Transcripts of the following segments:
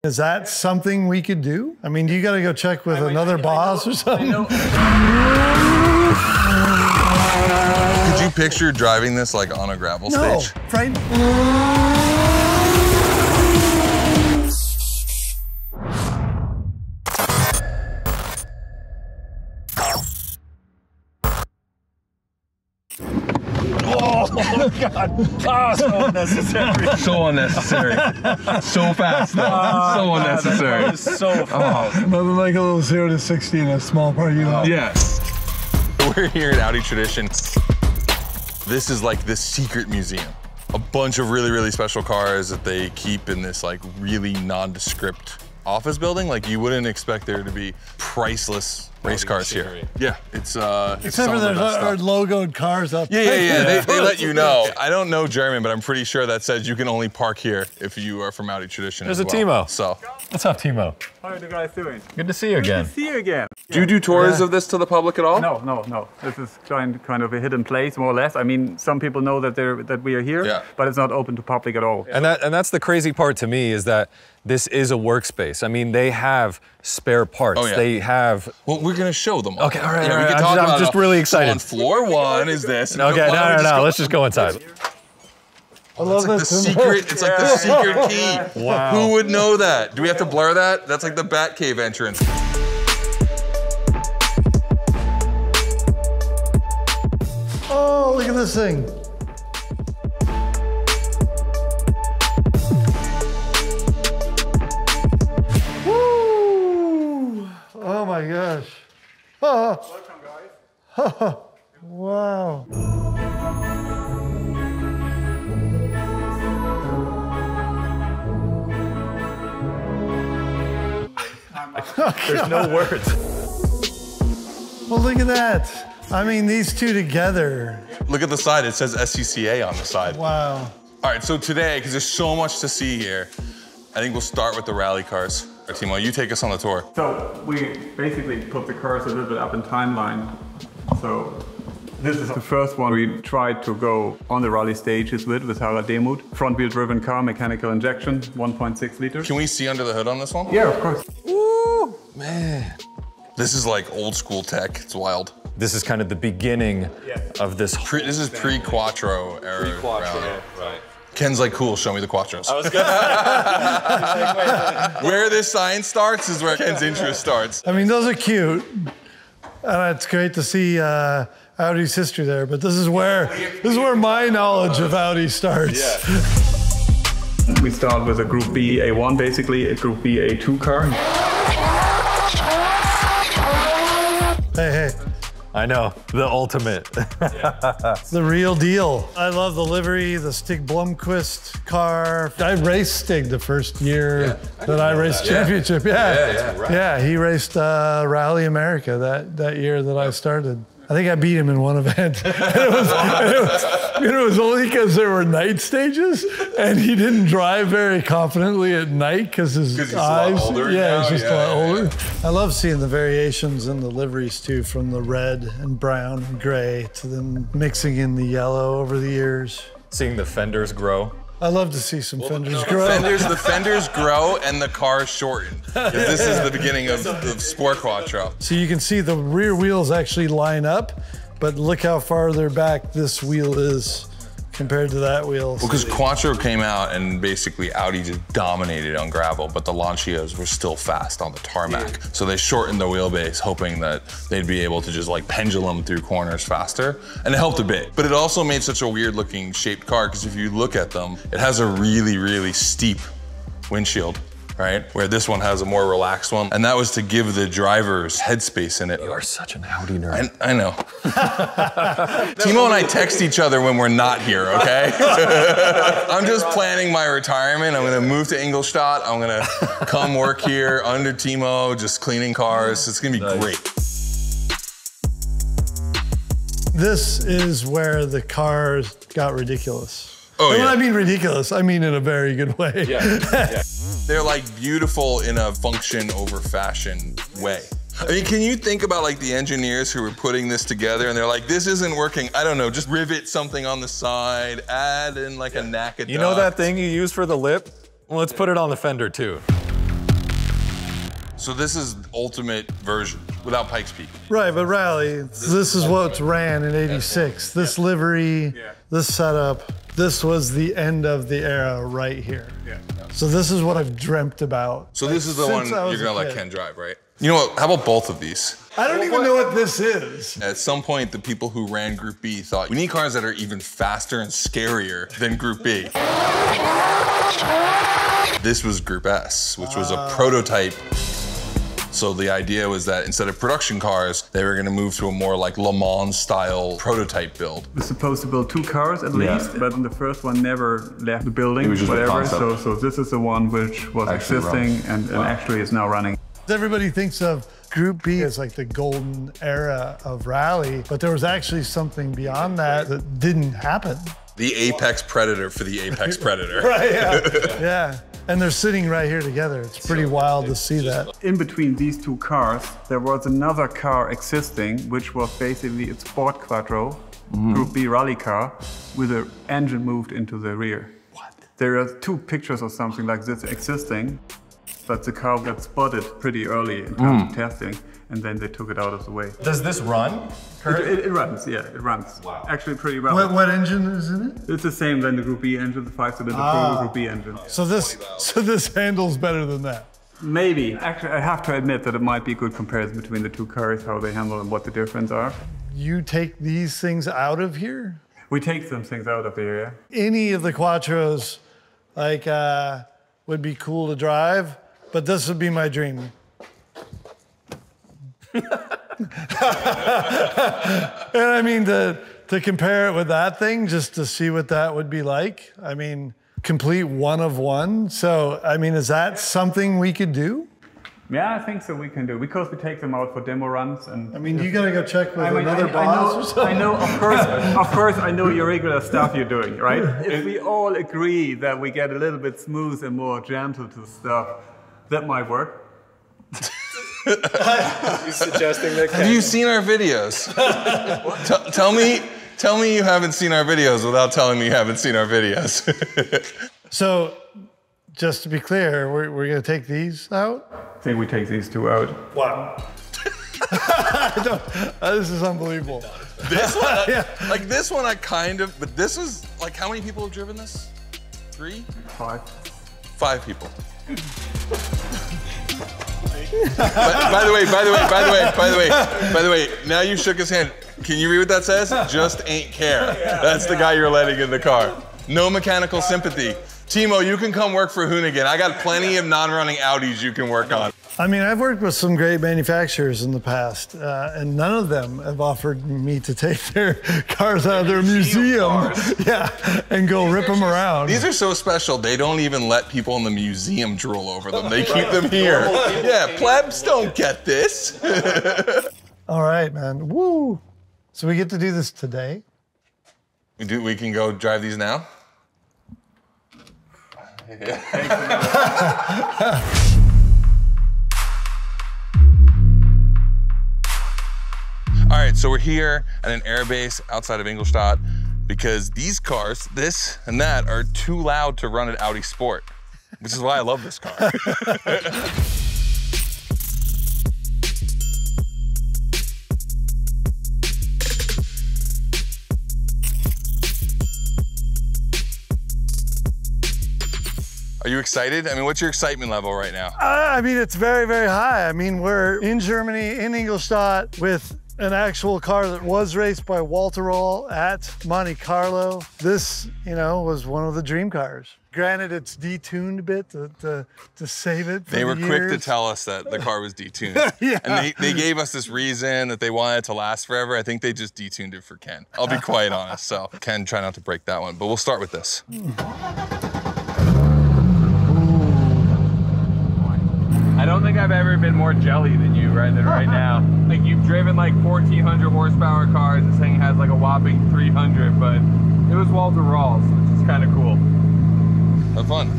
Is that something we could do? I mean, you got to go check with another boss or something? Could you picture driving this like on a gravel stage? No, right? Oh God! Oh, so unnecessary. So unnecessary. So fast though. So unnecessary. That is so fast. Nothing like a little 0 to 60 in a small parking lot. Yeah. We're here at Audi Tradition. This is like the secret museum. A bunch of really, really special cars that they keep in this like really nondescript office building. Like you wouldn't expect there to be priceless race cars here. Yeah, it's Except for there's our logoed cars up there. Yeah. They let you know. I don't know German, but I'm pretty sure that says you can only park here if you are from Audi Tradition. There's as a well. Timo. So. What's up, Timo? How are you guys doing? Good to see you again. Good to see you again. Do you do tours of this to the public at all? No. This is kind of a hidden place, more or less. I mean, some people know that we are here, but it's not open to public at all. And that's the crazy part to me is that this is a workspace. I mean, they have spare parts. Oh, yeah. They have. Well, we're gonna show them all. Okay, all right. Yeah, we can talk about I'm just really excited. So on floor 1 is this. Okay, no. Let's just go inside. I love it's like the secret. It's like the secret key. Wow. Who would know that? Do we have to blur that? That's like the Batcave entrance. Oh, look at this thing. Woo! Oh my gosh. Oh. Welcome, guys. Oh. Wow. There's no words. Well, look at that. I mean, these two together. Look at the side. It says SCCA on the side. Wow. All right, so today, because there's so much to see here, I think we'll start with the rally cars. Timo, you take us on the tour. So we basically put the cars a little bit up in timeline. So this is the first one we tried to go on the rally stages with Harald Demuth. Front wheel driven car, mechanical injection, 1.6 liters. Can we see under the hood on this one? Yeah, of course. Woo, man. This is like old school tech. It's wild. This is kind of the beginning of this. This is pre-Quattro era. Pre-Quattro, right. Ken's like, cool, show me the Quattros. I was gonna. Where this sign starts is where Ken's interest starts. I mean, those are cute. And it's great to see Audi's history there, but this is where my knowledge of Audi starts. Yeah. We start with a Group B A1, basically, a Group B A2 car. Hey. I know, the ultimate. The real deal. I love the livery, the Stig Blomqvist car. I raced Stig the first year that I raced championship. Yeah, he raced Rally America that year that I started. I think I beat him in one event. It was only because there were night stages, and he didn't drive very confidently at night because his eyes. He's just a lot older. I love seeing the variations in the liveries too, from the red and brown and gray to then mixing in the yellow over the years. Seeing the fenders grow. I love to see some fenders grow. The fenders grow and the cars shorten. This is the beginning of Sport Quattro. So you can see the rear wheels actually line up, but look how farther back this wheel is compared to that wheel. Well, because Quattro came out and basically Audi just dominated on gravel, but the Lancias were still fast on the tarmac. So they shortened the wheelbase, hoping that they'd be able to just like pendulum through corners faster. And it helped a bit. But it also made such a weird looking shaped car, because if you look at them, it has a really, really steep windshield, right? Where this one has a more relaxed one. And that was to give the drivers headspace in it. You are such an Audi nerd. I know. Timo and I text each other when we're not here, okay? I'm just planning my retirement. I'm gonna move to Ingolstadt. I'm gonna come work here under Timo, just cleaning cars. It's gonna be great. This is where the cars got ridiculous. Oh, and when I mean ridiculous, I mean in a very good way. They're like beautiful in a function over fashion way. I mean, can you think about like the engineers who were putting this together and they're like, this isn't working. I don't know, just rivet something on the side, add in like a NACA You know that thing you use for the lip? Well, let's put it on the fender too. So this is ultimate version without Pikes Peak. Right, but rally, this is what's ran in '86. This livery, this setup, this was the end of the era right here. Yeah. So this is what I've dreamt about. So this is the one you're gonna let Ken drive, right? You know what, how about both of these? I don't even know what this is. At some point, the people who ran Group B thought, we need cars that are even faster and scarier than Group B. This was Group S, which was a prototype. So the idea was that instead of production cars, they were gonna move to a more like Le Mans style prototype build. We're supposed to build 2 cars at least, but the first one never left the building, It was just whatever. a concept. So this is the one which was Actually existing and actually is now running. Everybody thinks of Group B as like the golden era of rally, but there was actually something beyond that that didn't happen. The apex predator for the apex predator. Right, yeah. And they're sitting right here together. It's pretty wild to see that. In between these 2 cars, there was another car existing, which was basically a sport Quattro, Group B rally car, with an engine moved into the rear. What? There are 2 pictures or something like this existing, but the car got spotted pretty early in terms of testing, and then they took it out of the way. Does this run? It runs, yeah, it runs. Wow. Actually pretty well. What engine is in it? It's the same than the Group B engine, the 5-cylinder Pro Group B engine. So this handles better than that. Maybe. Actually, I have to admit that it might be a good comparison between the 2 cars, how they handle and what the difference are. You take these things out of here? We take some things out of here, yeah. Any of the Quattros, like, would be cool to drive, but this would be my dream. And I mean, to compare it with that thing, just to see what that would be like. I mean, complete one of one. So, I mean, is that something we could do? Yeah, I think so we can do, because we take them out for demo runs. And I mean, you gotta go check with another boss or something. I know, of course, I know your regular stuff you're doing, right? If we all agree that we get a little bit smooth and more gentle to stuff, that might work. You suggesting that? Have you seen our videos? Tell me you haven't seen our videos without telling me you haven't seen our videos. So, just to be clear, we're gonna take these out? I think we take these 2 out. Wow. This is unbelievable. This one, like this one I kind of, but this is, like, how many people have driven this? 3? 5. 5 people. By the way, now you shook his hand. Can you read what that says? Just ain't care. That's the guy you're letting in the car. No mechanical sympathy. Timo, you can come work for Hoonigan. I got plenty of non-running Audis you can work on. I mean, I've worked with some great manufacturers in the past, and none of them have offered me to take their cars out of their museum, and go rip them around. These are so special, they don't even let people in the museum drool over them. They keep them here. Yeah, plebs don't get this. All right, man, woo. So we get to do this today? We can go drive these now? All right, so we're here at an airbase outside of Ingolstadt because these cars, this and that, are too loud to run at Audi Sport, which is why I love this car. Are you excited? I mean, what's your excitement level right now? I mean, it's very, very high. I mean, we're in Germany, in Ingolstadt, with an actual car that was raced by Röhrl at Monte Carlo. This, you know, was one of the dream cars. Granted, it's detuned a bit to save it for They were the quick years. to tell us that the car was detuned. Yeah. And they gave us this reason that they wanted it to last forever. I think they just detuned it for Ken. I'll be quite honest. So Ken, try not to break that one, but we'll start with this. I don't think I've ever been more jelly than you right now. Like, you've driven like 1,400 horsepower cars. This thing has like a whopping 300, but it was Walter Röhrl, which is kind of cool. Have fun.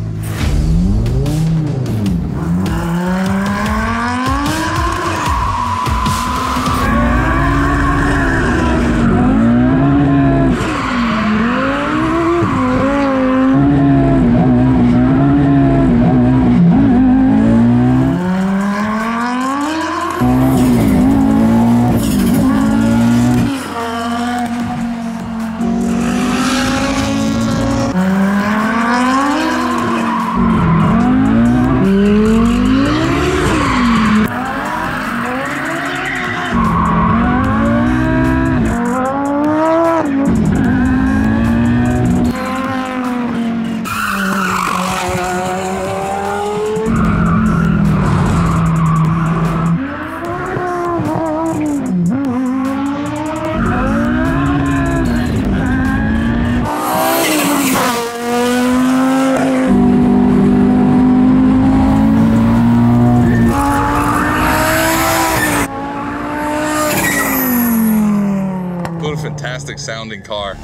sounding car.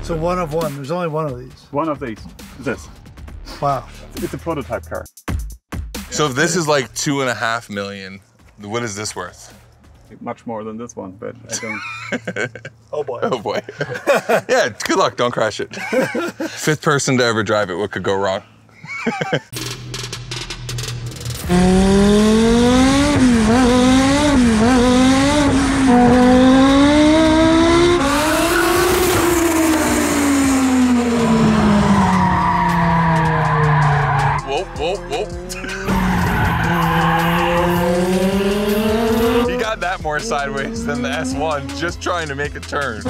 So one of one. There's only one of these. One of these. This. Wow. It's a prototype car. So if this is like 2.5 million, what is this worth? Much more than this one, but I don't. Oh boy. Oh boy. Yeah, good luck, don't crash it. Fifth person to ever drive it, what could go wrong? Whoa, whoa, whoa. He got that more sideways than the S1, just trying to make a turn.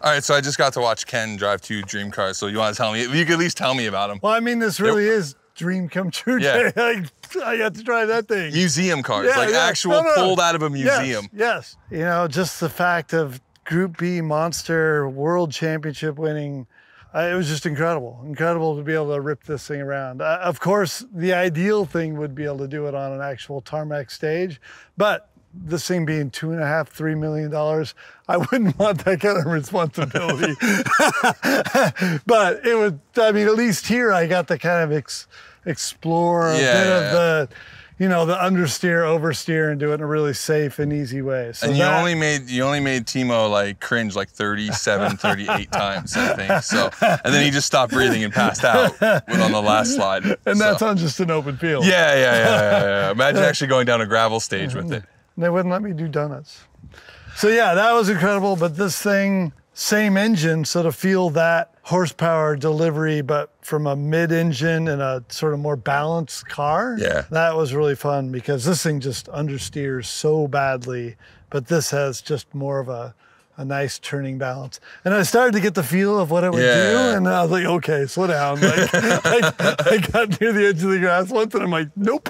All right, so I just got to watch Ken drive 2 dream cars. So you want to tell me? You could at least tell me about them. Well, I mean, this really is dream come true. Yeah. Like, I got to drive that thing. Museum cars, Yeah, like yeah. actual pulled out of a museum. Yes. You know, just the fact of Group B Monster World Championship winning, it was just incredible. Incredible to be able to rip this thing around. Of course, the ideal thing would be able to do it on an actual tarmac stage, but this thing being $2.5, $3 million, I wouldn't want that kind of responsibility. But it was, I mean, at least here I got to kind of explore a bit of the, you know, the understeer, oversteer, and do it in a really safe and easy way. So and you only made Timo like cringe like 37, 38 times, I think. So, and then he just stopped breathing and passed out on the last slide. And that's on just an open field. Yeah. Imagine actually going down a gravel stage with it. They wouldn't let me do donuts. So yeah, that was incredible. But this thing, same engine, so to feel that horsepower delivery, but from a mid-engine and a sort of more balanced car, that was really fun because this thing just understeers so badly, but this has just more of a nice turning balance. And I started to get the feel of what it would do, and I was like, okay, slow down. Like, I got near the edge of the grass once, and I'm like, nope,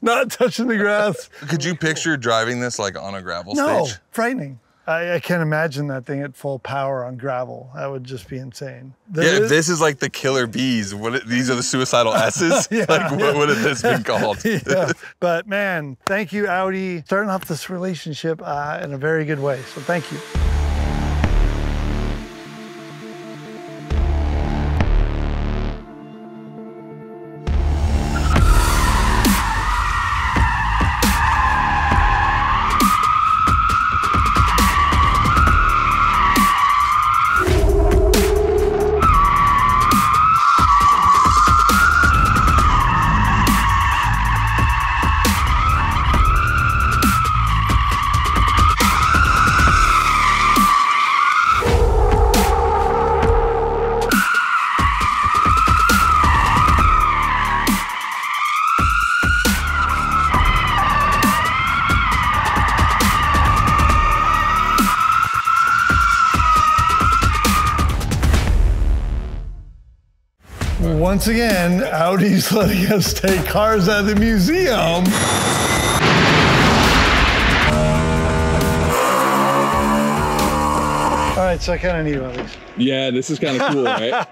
not touching the grass. Could you picture driving this like on a gravel stage? No, frightening. I can't imagine that thing at full power on gravel. That would just be insane. If this is like the killer bees, these are the suicidal S's? What would have this been called? But man, thank you, Audi. Starting off this relationship in a very good way, so thank you. Once again, Audi's letting us take cars out of the museum. All right, so I kind of need one of these. Yeah, this is kind of cool, right?